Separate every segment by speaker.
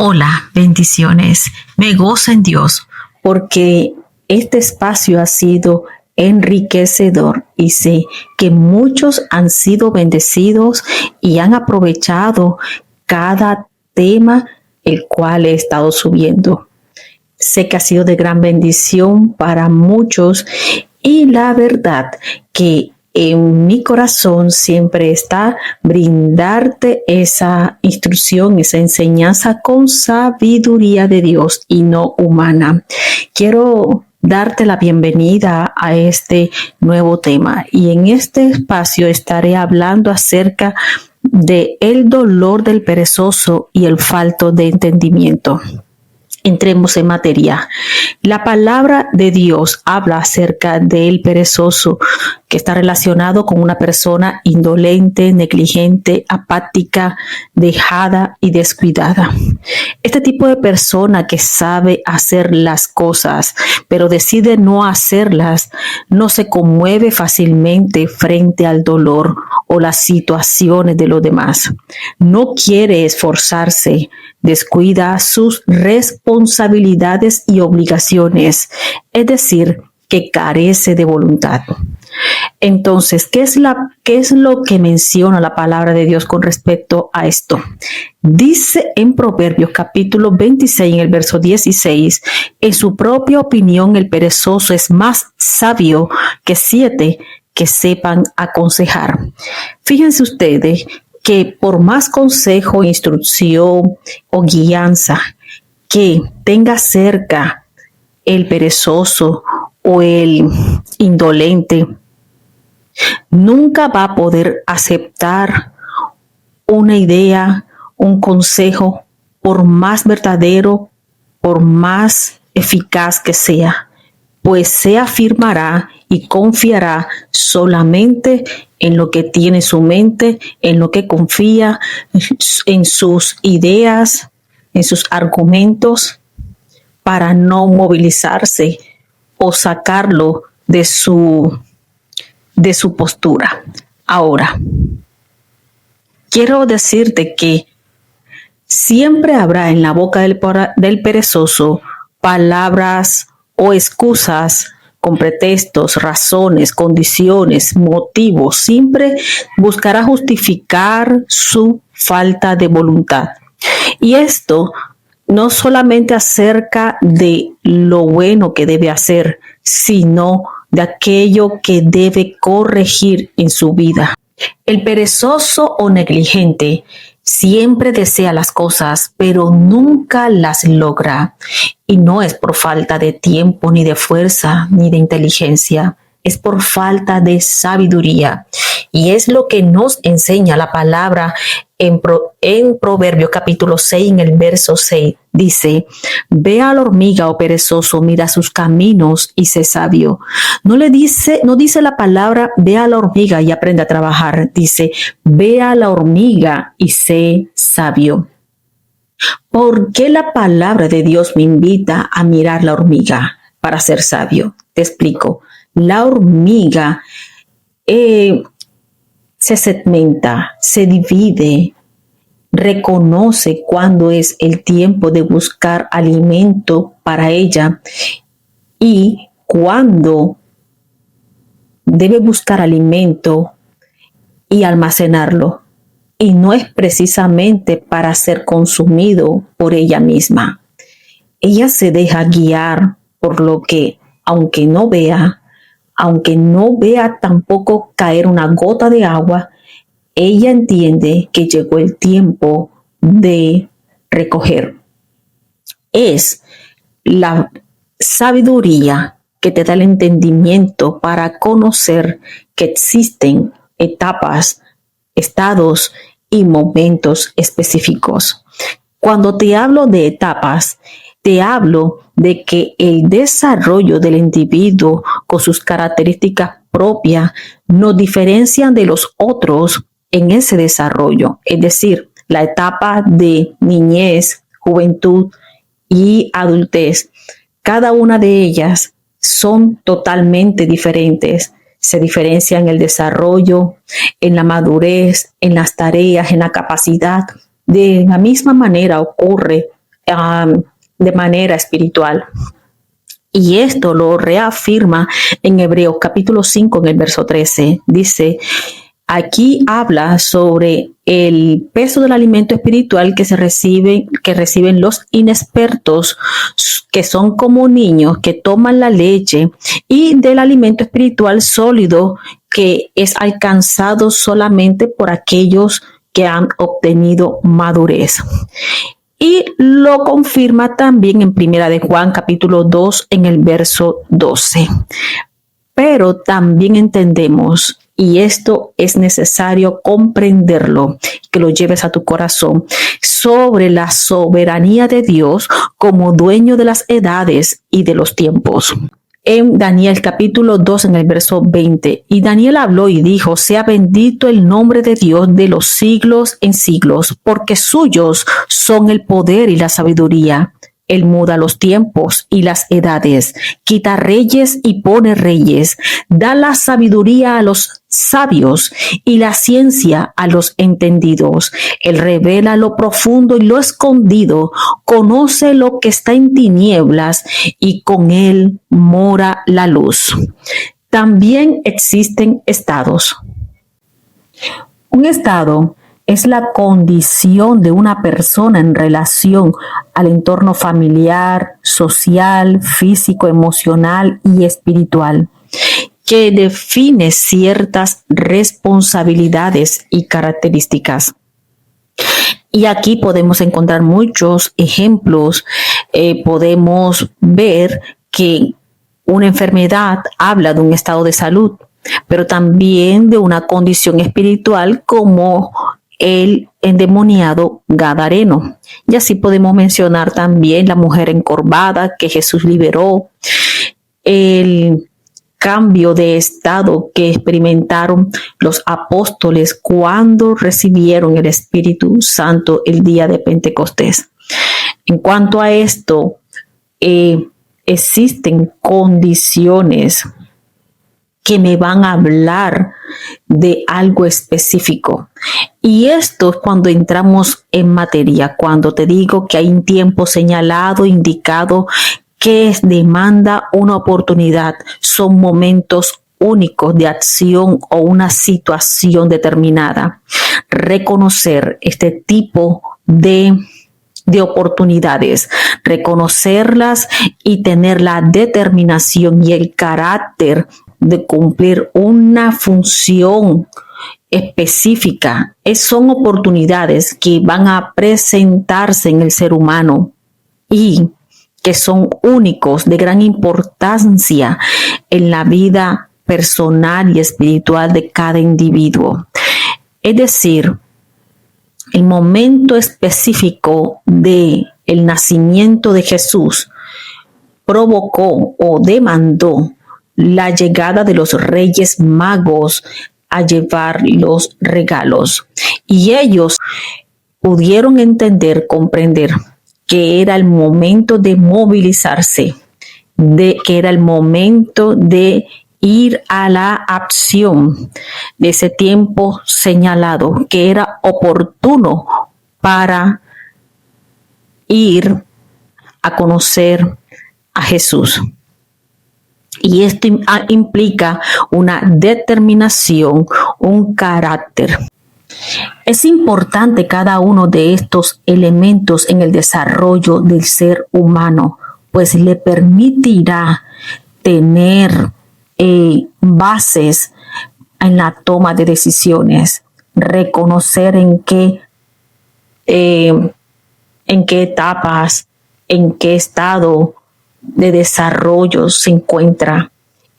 Speaker 1: Hola, bendiciones. Me gozo en Dios porque este espacio ha sido enriquecedor y sé que muchos han sido bendecidos y han aprovechado cada tema el cual he estado subiendo. Sé que ha sido de gran bendición para muchos y la verdad que en mi corazón siempre está brindarte esa instrucción, esa enseñanza con sabiduría de Dios y no humana. Quiero darte la bienvenida a este nuevo tema y en este espacio estaré hablando acerca de el dolor del perezoso y el falto de entendimiento. Entremos en materia. La palabra de Dios habla acerca del perezoso, que está relacionado con una persona indolente, negligente, apática, dejada y descuidada. Este tipo de persona que sabe hacer las cosas, pero decide no hacerlas, no se conmueve fácilmente frente al dolor o las situaciones de los demás. No quiere esforzarse, descuida sus responsabilidades y obligaciones, es decir, que carece de voluntad. Entonces, ¿qué es lo que menciona la palabra de Dios con respecto a esto? Dice en Proverbios capítulo 26, en el verso 16, en su propia opinión el perezoso es más sabio que 7 que sepan aconsejar. Fíjense ustedes que por más consejo, instrucción o guianza que tenga cerca el perezoso o el indolente, nunca va a poder aceptar una idea, un consejo, por más verdadero, por más eficaz que sea, pues se afirmará y confiará solamente en lo que tiene su mente, en lo que confía, en sus ideas, en sus argumentos, para no movilizarse o sacarlo de su postura. Ahora, quiero decirte que siempre habrá en la boca del perezoso palabras o excusas con pretextos, razones, condiciones, motivos. Siempre buscará justificar su falta de voluntad. Y esto no solamente acerca de lo bueno que debe hacer, sino de aquello que debe corregir en su vida. El perezoso o negligente siempre desea las cosas, pero nunca las logra. Y no es por falta de tiempo, ni de fuerza, ni de inteligencia. Es por falta de sabiduría. Y es lo que nos enseña la palabra en Proverbios capítulo 6, en el verso 6. Dice, ve a la hormiga, oh perezoso, mira sus caminos y sé sabio. No dice la palabra, ve a la hormiga y aprende a trabajar. Dice, ve a la hormiga y sé sabio. ¿Por qué la palabra de Dios me invita a mirar la hormiga para ser sabio? Te explico. La hormiga se segmenta, se divide, reconoce cuándo es el tiempo de buscar alimento para ella y cuándo debe buscar alimento y almacenarlo. Y no es precisamente para ser consumido por ella misma. Ella se deja guiar por lo que, aunque no vea tampoco caer una gota de agua, ella entiende que llegó el tiempo de recoger. Es la sabiduría que te da el entendimiento para conocer que existen etapas, estados y momentos específicos. Cuando te hablo de etapas, te hablo de que el desarrollo del individuo con sus características propias nos diferencian de los otros en ese desarrollo. Es decir, la etapa de niñez, juventud y adultez, cada una de ellas son totalmente diferentes. Se diferencia en el desarrollo, en la madurez, en las tareas, en la capacidad. De la misma manera ocurre de manera espiritual. Y esto lo reafirma en Hebreos capítulo 5 en el verso 13. Dice, aquí habla sobre el peso del alimento espiritual que reciben los inexpertos, que son como niños que toman la leche, y del alimento espiritual sólido que es alcanzado solamente por aquellos que han obtenido madurez. Y lo confirma también en Primera de Juan capítulo 2 en el verso 12. Pero también entendemos, y esto es necesario comprenderlo, que lo lleves a tu corazón, sobre la soberanía de Dios como dueño de las edades y de los tiempos. En Daniel capítulo 2 en el verso 20, y Daniel habló y dijo, sea bendito el nombre de Dios de los siglos en siglos, porque suyos son el poder y la sabiduría. Él muda los tiempos y las edades, quita reyes y pone reyes, da la sabiduría a los sabios y la ciencia a los entendidos. Él revela lo profundo y lo escondido, conoce lo que está en tinieblas y con él mora la luz. También existen estados. Un estado es la condición de una persona en relación al entorno familiar, social, físico, emocional y espiritual, que define ciertas responsabilidades y características. Y aquí podemos encontrar muchos ejemplos. Podemos ver que una enfermedad habla de un estado de salud, pero también de una condición espiritual como el endemoniado gadareno. Y así podemos mencionar también la mujer encorvada que Jesús liberó, el cambio de estado que experimentaron los apóstoles cuando recibieron el Espíritu Santo el día de Pentecostés. En cuanto a esto, existen condiciones que me van a hablar de algo específico. Y esto es cuando entramos en materia, cuando te digo que hay un tiempo señalado, indicado, que demanda una oportunidad. Son momentos únicos de acción o una situación determinada. Reconocer este tipo de oportunidades, reconocerlas y tener la determinación y el carácter de cumplir una función específica. Son oportunidades que van a presentarse en el ser humano y que son únicos, de gran importancia en la vida personal y espiritual de cada individuo. Es decir, el momento específico del nacimiento de Jesús provocó o demandó la llegada de los Reyes Magos a llevar los regalos. Y ellos pudieron entender, comprender que era el momento de movilizarse, que era el momento de ir a la acción de ese tiempo señalado, que era oportuno para ir a conocer a Jesús. Y esto implica una determinación, un carácter. Es importante cada uno de estos elementos en el desarrollo del ser humano, pues le permitirá tener bases en la toma de decisiones, reconocer en qué etapas, en qué estado de desarrollo se encuentra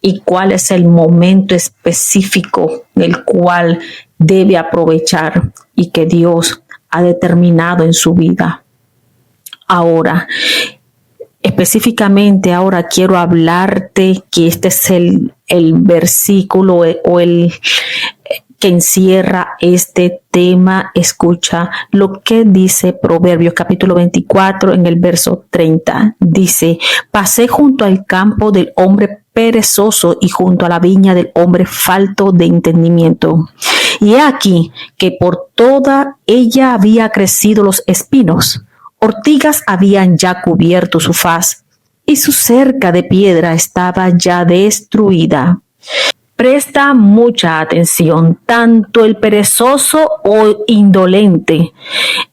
Speaker 1: y cuál es el momento específico del cual debe aprovechar y que Dios ha determinado en su vida. Ahora, específicamente ahora quiero hablarte que este es el versículo o el que encierra este tema. Escucha lo que dice Proverbios capítulo 24 en el verso 30. Dice, pasé junto al campo del hombre perezoso y junto a la viña del hombre falto de entendimiento. Y he aquí que por toda ella había crecido los espinos. Ortigas habían ya cubierto su faz y su cerca de piedra estaba ya destruida. Presta mucha atención, tanto el perezoso o indolente,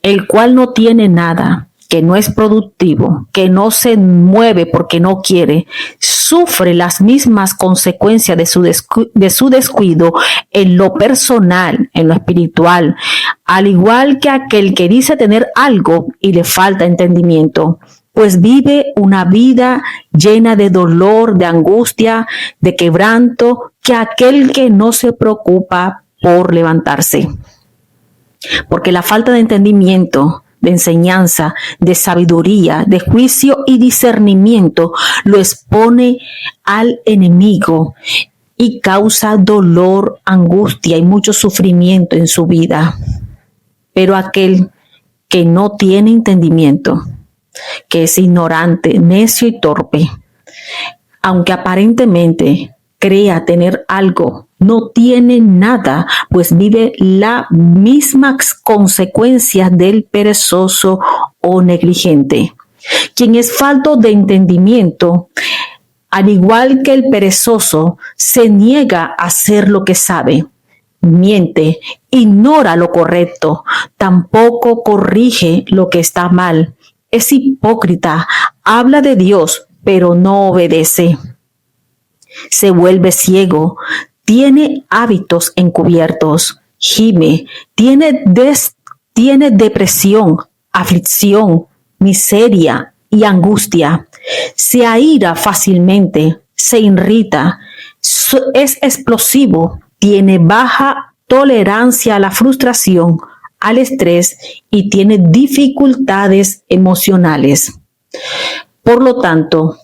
Speaker 1: el cual no tiene nada, que no es productivo, que no se mueve porque no quiere, sufre las mismas consecuencias de su descuido en lo personal, en lo espiritual, al igual que aquel que dice tener algo y le falta entendimiento, pues vive una vida llena de dolor, de angustia, de quebranto, que aquel que no se preocupa por levantarse. Porque la falta de entendimiento, de enseñanza, de sabiduría, de juicio y discernimiento lo expone al enemigo y causa dolor, angustia y mucho sufrimiento en su vida. Pero aquel que no tiene entendimiento, que es ignorante, necio y torpe, aunque aparentemente crea tener algo, no tiene nada, pues vive las mismas consecuencias del perezoso o negligente. Quien es falto de entendimiento, al igual que el perezoso, se niega a hacer lo que sabe, miente, ignora lo correcto, tampoco corrige lo que está mal. Es hipócrita, habla de Dios, pero no obedece. Se vuelve ciego, tiene hábitos encubiertos, gime, tiene depresión, aflicción, miseria y angustia. Se aira fácilmente, se irrita, es explosivo, tiene baja tolerancia a la frustración, al estrés y tiene dificultades emocionales. Por lo tanto,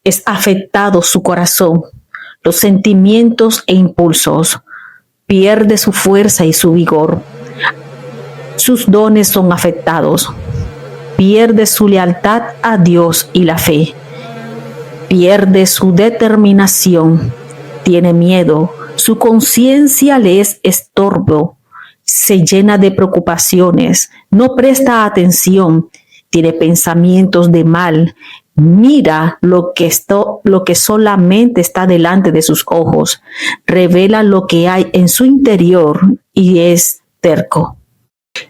Speaker 1: es afectado su corazón, los sentimientos e impulsos, pierde su fuerza y su vigor. Sus dones son afectados, pierde su lealtad a Dios y la fe, pierde su determinación, tiene miedo, su conciencia le es estorbo, se llena de preocupaciones, no presta atención, tiene pensamientos de mal, mira lo que solamente está delante de sus ojos, revela lo que hay en su interior y es terco.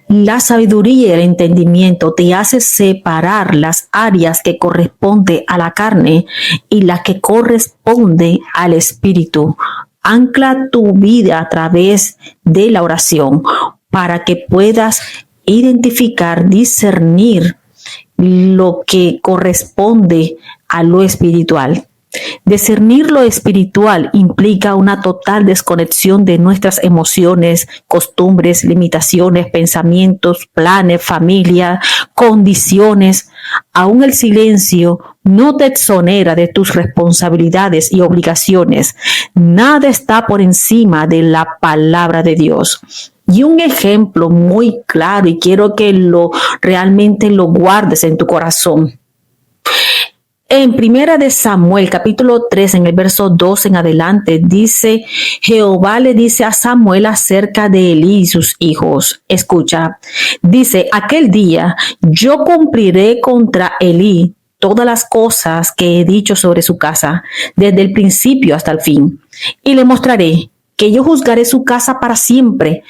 Speaker 1: La sabiduría y el entendimiento te hace separar las áreas que corresponden a la carne y las que corresponden al espíritu. Ancla tu vida a través de la oración para que puedas identificar, discernir lo que corresponde a lo espiritual. Discernir lo espiritual implica una total desconexión de nuestras emociones, costumbres, limitaciones, pensamientos, planes, familia, condiciones. Aún el silencio no te exonera de tus responsabilidades y obligaciones. Nada está por encima de la palabra de Dios. Y un ejemplo muy claro, y quiero que realmente lo guardes en tu corazón. En Primera de Samuel, capítulo 3, en el verso 2 en adelante, dice, Jehová le dice a Samuel acerca de Elí y sus hijos. Escucha, dice, aquel día yo cumpliré contra Elí todas las cosas que he dicho sobre su casa, desde el principio hasta el fin. Y le mostraré que yo juzgaré su casa para siempre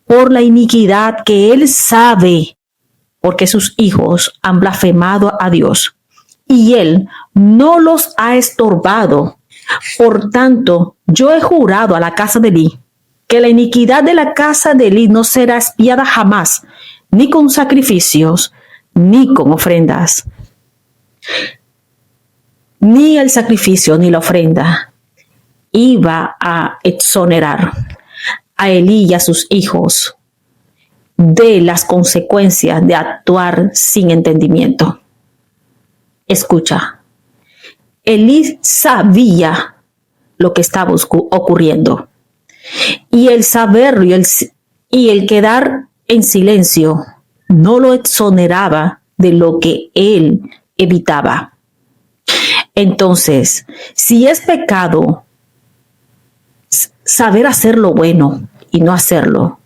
Speaker 1: por la iniquidad que él sabe, porque sus hijos han blasfemado a Dios. Y él no los ha estorbado. Por tanto, yo he jurado a la casa de Elí que la iniquidad de la casa de Elí no será expiada jamás, ni con sacrificios, ni con ofrendas. Ni el sacrificio ni la ofrenda iba a exonerar a Elí y a sus hijos de las consecuencias de actuar sin entendimiento. Escucha, Elí sabía lo que estaba ocurriendo, y el saberlo y el quedar en silencio no lo exoneraba de lo que él evitaba. Entonces, si es pecado saber hacer lo bueno y no hacerlo,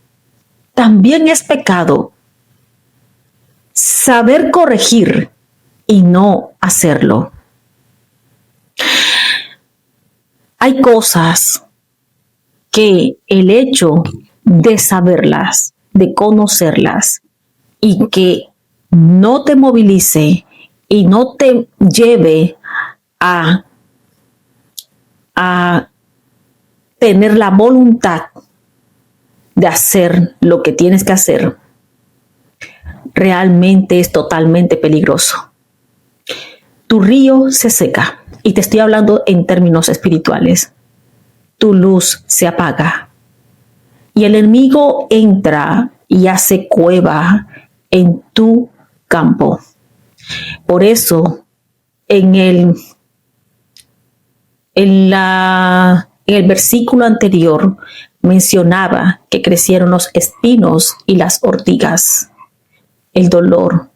Speaker 1: también es pecado saber corregir y no hacerlo. Hay cosas que el hecho de saberlas, de conocerlas y que no te movilice y no te lleve a tener la voluntad de hacer lo que tienes que hacer, realmente es totalmente peligroso. Tu río se seca, y te estoy hablando en términos espirituales. Tu luz se apaga y el enemigo entra y hace cueva en tu campo. Por eso, en el versículo anterior mencionaba que crecieron los espinos y las ortigas, el dolor,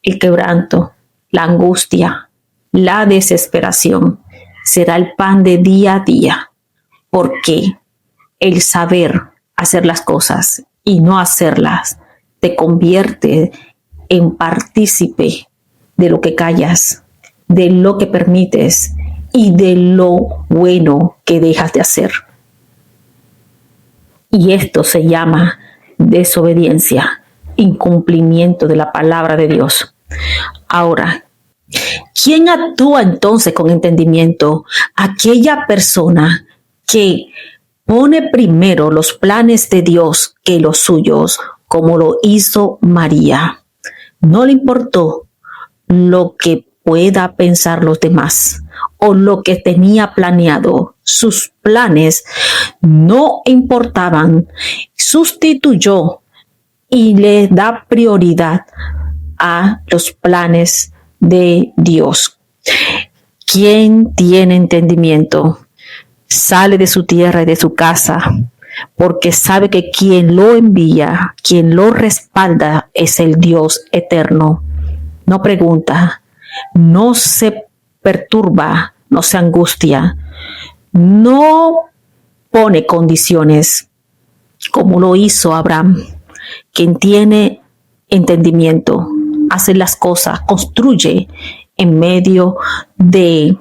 Speaker 1: el quebranto, la angustia, la desesperación será el pan de día a día, porque el saber hacer las cosas y no hacerlas te convierte en partícipe de lo que callas, de lo que permites y de lo bueno que dejas de hacer. Y esto se llama desobediencia, incumplimiento de la palabra de Dios. Ahora, ¿quién actúa entonces con entendimiento? Aquella persona que pone primero los planes de Dios que los suyos, como lo hizo María. No le importó lo que pueda pensar los demás o lo que tenía planeado. Sus planes no importaban. Sustituyó y le da prioridad a los planes de Dios. ¿Quién tiene entendimiento? Sale de su tierra y de su casa, porque sabe que quien lo envía, quien lo respalda, es el Dios eterno. No pregunta, no se perturba, no se angustia, no pone condiciones como lo hizo Abraham. Quien tiene entendimiento hace las cosas, construye en medio de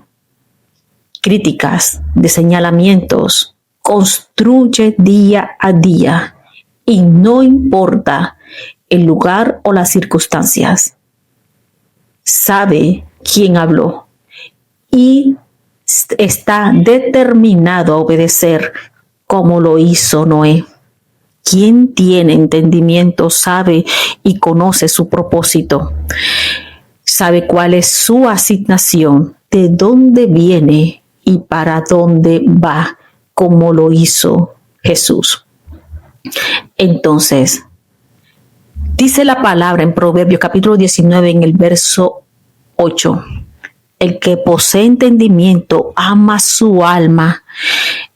Speaker 1: críticas, de señalamientos, construye día a día y no importa el lugar o las circunstancias. Sabe quién habló y está determinado a obedecer como lo hizo Noé. Quien tiene entendimiento sabe y conoce su propósito, sabe cuál es su asignación, de dónde viene y para dónde va, como lo hizo Jesús. Entonces, dice la palabra en Proverbios capítulo 19 en el verso 8. El que posee entendimiento ama su alma.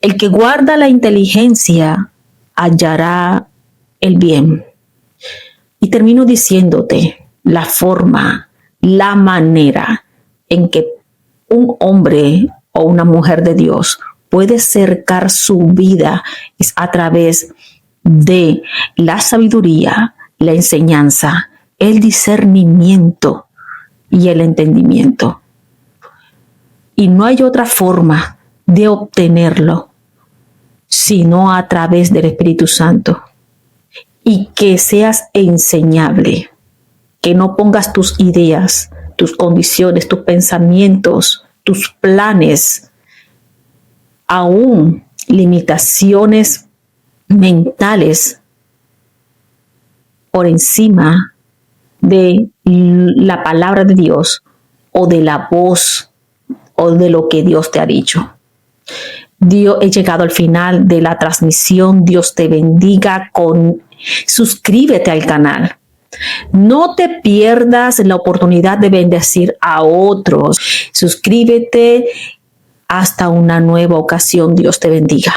Speaker 1: El que guarda la inteligencia hallará el bien. Y termino diciéndote la forma, la manera en que un hombre o una mujer de Dios puede cercar su vida es a través de la sabiduría, la enseñanza, el discernimiento y el entendimiento. Y no hay otra forma de obtenerlo sino a través del Espíritu Santo. Y que seas enseñable, que no pongas tus ideas, tus condiciones, tus pensamientos, tus planes, aún limitaciones mentales por encima de la palabra de Dios o de la voz o de lo que Dios te ha dicho. Dios, he llegado al final de la transmisión. Dios te bendiga. Suscríbete al canal. No te pierdas la oportunidad de bendecir a otros. Suscríbete. Hasta una nueva ocasión. Dios te bendiga.